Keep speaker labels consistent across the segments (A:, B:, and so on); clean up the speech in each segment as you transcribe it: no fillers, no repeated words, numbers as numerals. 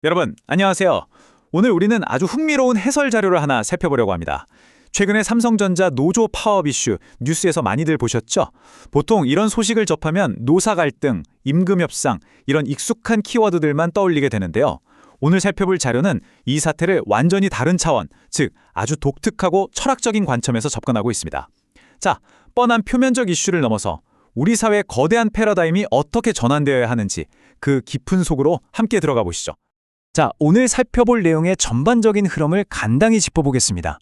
A: 여러분, 안녕하세요. 오늘 우리는 아주 흥미로운 해설 자료를 하나 살펴보려고 합니다. 최근에 삼성전자 노조 파업 이슈 뉴스에서 많이들 보셨죠? 보통 이런 소식을 접하면 노사 갈등, 임금 협상 이런 익숙한 키워드들만 떠올리게 되는데요. 오늘 살펴볼 자료는 이 사태를 완전히 다른 차원, 즉 아주 독특하고 철학적인 관점에서 접근하고 있습니다. 자, 뻔한 표면적 이슈를 넘어서 우리 사회의 거대한 패러다임이 어떻게 전환되어야 하는지 그 깊은 속으로 함께 들어가 보시죠. 자, 오늘 살펴볼 내용의 전반적인 흐름을 간단히 짚어보겠습니다.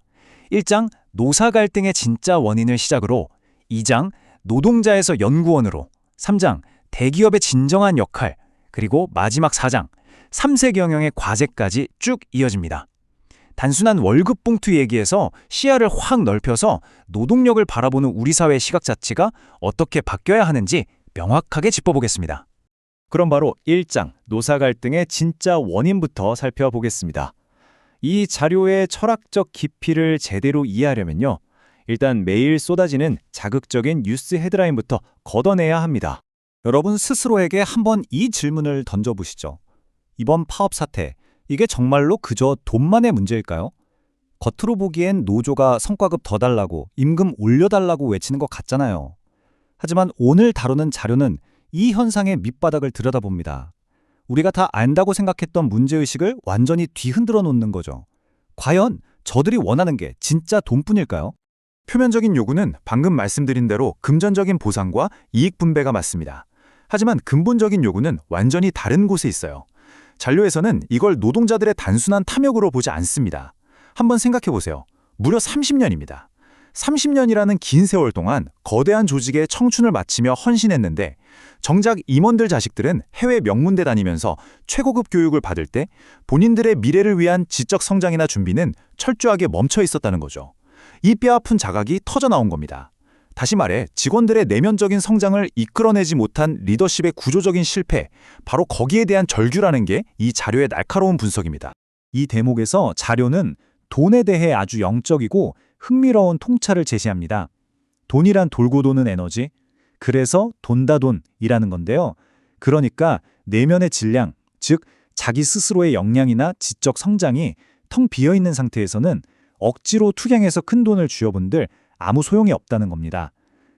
A: 1장 노사 갈등의 진짜 원인을 시작으로 2장 노동자에서 연구원으로 3장 대기업의 진정한 역할 그리고 마지막 4장 3세 경영의 과제까지 쭉 이어집니다. 단순한 월급 봉투 얘기에서 시야를 확 넓혀서 노동력을 바라보는 우리 사회의 시각 자체가 어떻게 바뀌어야 하는지 명확하게 짚어보겠습니다. 그럼 바로 1장 노사 갈등의 진짜 원인부터 살펴보겠습니다. 이 자료의 철학적 깊이를 제대로 이해하려면요. 일단 매일 쏟아지는 자극적인 뉴스 헤드라인부터 걷어내야 합니다. 여러분 스스로에게 한번 이 질문을 던져보시죠. 이번 파업 사태, 이게 정말로 그저 돈만의 문제일까요? 겉으로 보기엔 노조가 성과급 더 달라고, 임금 올려달라고 외치는 것 같잖아요. 하지만 오늘 다루는 자료는 이 현상의 밑바닥을 들여다봅니다. 우리가 다 안다고 생각했던 문제의식을 완전히 뒤흔들어 놓는 거죠. 과연 저들이 원하는 게 진짜 돈뿐일까요? 표면적인 요구는 방금 말씀드린 대로 금전적인 보상과 이익 분배가 맞습니다. 하지만 근본적인 요구는 완전히 다른 곳에 있어요. 잔료에서는 이걸 노동자들의 단순한 탐욕으로 보지 않습니다. 한번 생각해 보세요. 무려 30년입니다. 30년이라는 긴 세월 동안 거대한 조직에 청춘을 바치며 헌신했는데 정작 임원들 자식들은 해외 명문대 다니면서 최고급 교육을 받을 때 본인들의 미래를 위한 지적 성장이나 준비는 철저하게 멈춰 있었다는 거죠. 이 뼈아픈 자각이 터져나온 겁니다. 다시 말해 직원들의 내면적인 성장을 이끌어내지 못한 리더십의 구조적인 실패, 바로 거기에 대한 절규라는 게 이 자료의 날카로운 분석입니다. 이 대목에서 자료는 돈에 대해 아주 영적이고 흥미로운 통찰을 제시합니다. 돈이란 돌고 도는 에너지, 그래서 돈다돈이라는 건데요. 그러니까 내면의 질량, 즉 자기 스스로의 역량이나 지적 성장이 텅 비어있는 상태에서는 억지로 투쟁해서 큰 돈을 쥐어본들 아무 소용이 없다는 겁니다.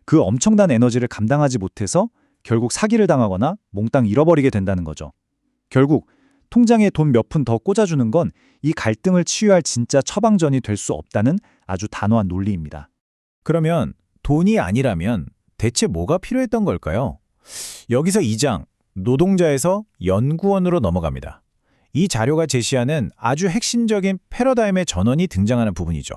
A: 그 엄청난 에너지를 감당하지 못해서 결국 사기를 당하거나 몽땅 잃어버리게 된다는 거죠. 결국 통장에 돈 몇 푼 더 꽂아주는 건 이 갈등을 치유할 진짜 처방전이 될 수 없다는 아주 단호한 논리입니다. 그러면 돈이 아니라면 대체 뭐가 필요했던 걸까요? 여기서 2장 노동자에서 연구원으로 넘어갑니다. 이 자료가 제시하는 아주 핵심적인 패러다임의 전환이 등장하는 부분이죠.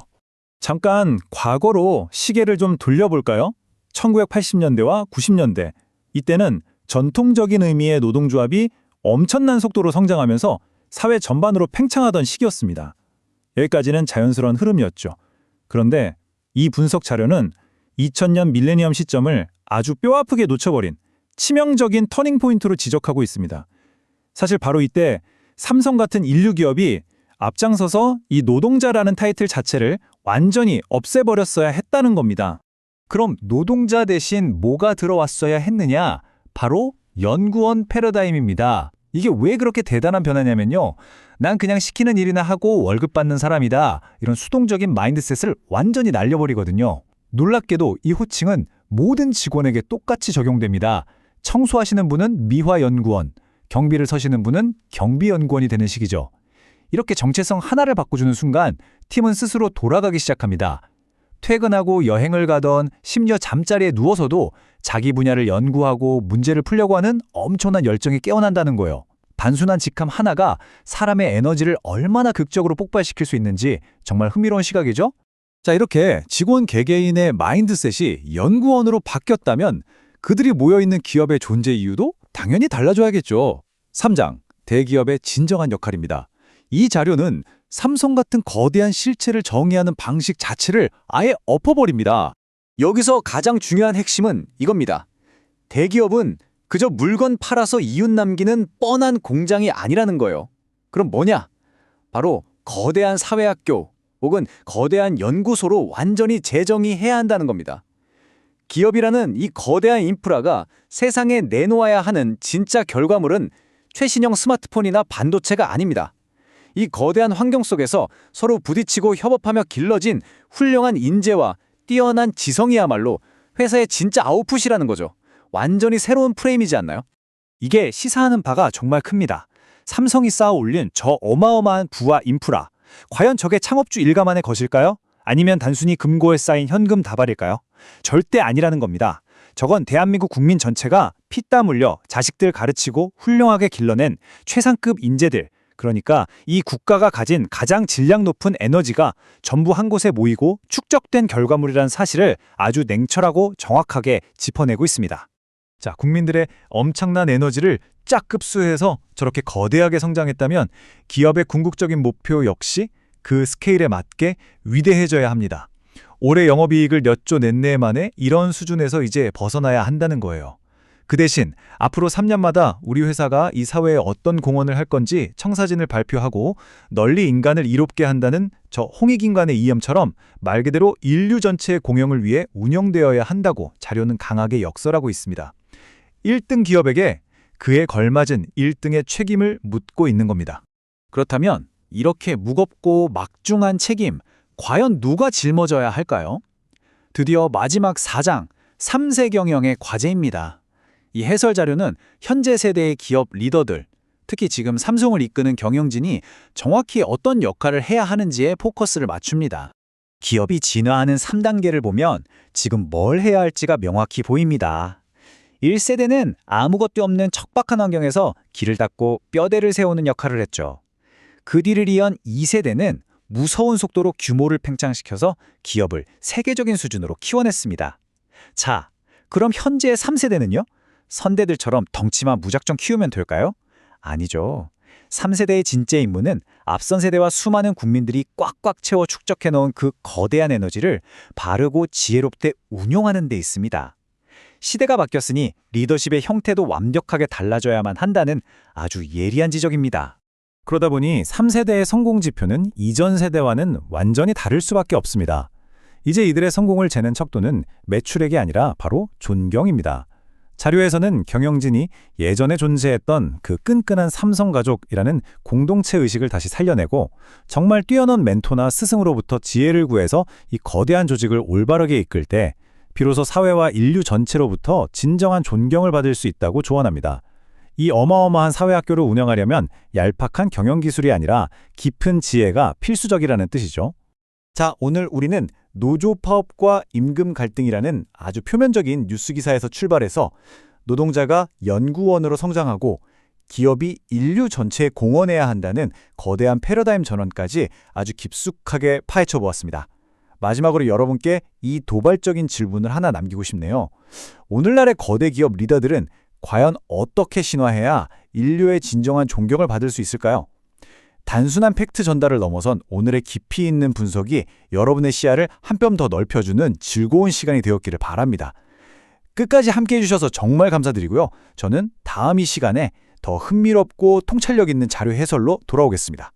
A: 잠깐 과거로 시계를 좀 돌려볼까요? 1980년대와 90년대, 이때는 전통적인 의미의 노동조합이 엄청난 속도로 성장하면서 사회 전반으로 팽창하던 시기였습니다. 여기까지는 자연스러운 흐름이었죠. 그런데 이 분석 자료는 2000년 밀레니엄 시점을 아주 뼈아프게 놓쳐버린 치명적인 터닝포인트로 지적하고 있습니다. 사실 바로 이때 삼성 같은 인류 기업이 앞장서서 이 노동자라는 타이틀 자체를 완전히 없애버렸어야 했다는 겁니다. 그럼 노동자 대신 뭐가 들어왔어야 했느냐? 바로 연구원 패러다임입니다. 이게 왜 그렇게 대단한 변화냐면요. 난 그냥 시키는 일이나 하고 월급 받는 사람이다. 이런 수동적인 마인드셋을 완전히 날려버리거든요. 놀랍게도 이 호칭은 모든 직원에게 똑같이 적용됩니다. 청소하시는 분은 미화연구원, 경비를 서시는 분은 경비연구원이 되는 식이죠. 이렇게 정체성 하나를 바꿔주는 순간 팀은 스스로 돌아가기 시작합니다. 퇴근하고 여행을 가던 심지어 잠자리에 누워서도 자기 분야를 연구하고 문제를 풀려고 하는 엄청난 열정이 깨어난다는 거예요. 단순한 직함 하나가 사람의 에너지를 얼마나 극적으로 폭발시킬 수 있는지 정말 흥미로운 시각이죠? 자, 이렇게 직원 개개인의 마인드셋이 연구원으로 바뀌었다면 그들이 모여있는 기업의 존재 이유도 당연히 달라져야겠죠. 3장, 대기업의 진정한 역할입니다. 이 자료는 삼성 같은 거대한 실체를 정의하는 방식 자체를 아예 엎어버립니다. 여기서 가장 중요한 핵심은 이겁니다. 대기업은 그저 물건 팔아서 이윤 남기는 뻔한 공장이 아니라는 거예요. 그럼 뭐냐? 바로 거대한 사회학교 혹은 거대한 연구소로 완전히 재정의해야 한다는 겁니다. 기업이라는 이 거대한 인프라가 세상에 내놓아야 하는 진짜 결과물은
B: 최신형 스마트폰이나 반도체가 아닙니다. 이 거대한 환경 속에서 서로 부딪히고 협업하며 길러진 훌륭한 인재와 뛰어난 지성이야말로 회사의 진짜 아웃풋이라는 거죠. 완전히 새로운 프레임이지 않나요?
C: 이게 시사하는 바가 정말 큽니다. 삼성이 쌓아 올린 저 어마어마한 부와 인프라. 과연 저게 창업주 일가만의 것일까요? 아니면 단순히 금고에 쌓인 현금 다발일까요? 절대 아니라는 겁니다. 저건 대한민국 국민 전체가 피땀 흘려 자식들 가르치고 훌륭하게 길러낸 최상급 인재들, 그러니까 이 국가가 가진 가장 질량 높은 에너지가 전부 한 곳에 모이고 축적된 결과물이라는 사실을 아주 냉철하고 정확하게 짚어내고 있습니다.
A: 자, 국민들의 엄청난 에너지를 쫙 흡수해서 저렇게 거대하게 성장했다면 기업의 궁극적인 목표 역시 그 스케일에 맞게 위대해져야 합니다. 올해 영업이익을 몇 조 냈네 만에 이런 수준에서 이제 벗어나야 한다는 거예요. 그 대신 앞으로 3년마다 우리 회사가 이 사회에 어떤 공헌을 할 건지 청사진을 발표하고 널리 인간을 이롭게 한다는 저 홍익인간의 이념처럼 말 그대로 인류 전체의 공영을 위해 운영되어야 한다고 자료는 강하게 역설하고 있습니다. 1등 기업에게 그에 걸맞은 1등의 책임을 묻고 있는 겁니다.
B: 그렇다면 이렇게 무겁고 막중한 책임, 과연 누가 짊어져야 할까요? 드디어 마지막 4장, 3세 경영의 과제입니다. 이 해설 자료는 현재 세대의 기업 리더들, 특히 지금 삼성을 이끄는 경영진이 정확히 어떤 역할을 해야 하는지에 포커스를 맞춥니다. 기업이 진화하는 3단계를 보면 지금 뭘 해야 할지가 명확히 보입니다. 1세대는 아무것도 없는 척박한 환경에서 길을 닦고 뼈대를 세우는 역할을 했죠. 그 뒤를 이은 2세대는 무서운 속도로 규모를 팽창시켜서 기업을 세계적인 수준으로 키워냈습니다. 자, 그럼 현재의 3세대는요? 선대들처럼 덩치만 무작정 키우면 될까요? 아니죠. 3세대의 진짜 임무는 앞선 세대와 수많은 국민들이 꽉꽉 채워 축적해놓은 그 거대한 에너지를 바르고 지혜롭게 운용하는 데 있습니다. 시대가 바뀌었으니 리더십의 형태도 완벽하게 달라져야만 한다는 아주 예리한 지적입니다.
C: 그러다 보니 3세대의 성공 지표는 이전 세대와는 완전히 다를 수밖에 없습니다. 이제 이들의 성공을 재는 척도는 매출액이 아니라 바로 존경입니다. 자료에서는 경영진이 예전에 존재했던 그 끈끈한 삼성가족이라는 공동체 의식을 다시 살려내고 정말 뛰어난 멘토나 스승으로부터 지혜를 구해서 이 거대한 조직을 올바르게 이끌 때 비로소 사회와 인류 전체로부터 진정한 존경을 받을 수 있다고 조언합니다. 이 어마어마한 사회학교를 운영하려면 얄팍한 경영기술이 아니라 깊은 지혜가 필수적이라는 뜻이죠. 자, 오늘 우리는 노조 파업과 임금 갈등이라는 아주 표면적인 뉴스 기사에서 출발해서 노동자가 연구원으로 성장하고 기업이 인류 전체에 공헌해야 한다는 거대한 패러다임 전환까지 아주 깊숙하게 파헤쳐 보았습니다. 마지막으로 여러분께 이 도발적인 질문을 하나 남기고 싶네요. 오늘날의 거대 기업 리더들은 과연 어떻게 신화해야 인류의 진정한 존경을 받을 수 있을까요? 단순한 팩트 전달을 넘어선 오늘의 깊이 있는 분석이 여러분의 시야를 한 뼘 더 넓혀주는 즐거운 시간이 되었기를 바랍니다. 끝까지 함께해 주셔서 정말 감사드리고요. 저는 다음 이 시간에 더 흥미롭고 통찰력 있는 자료 해설로 돌아오겠습니다.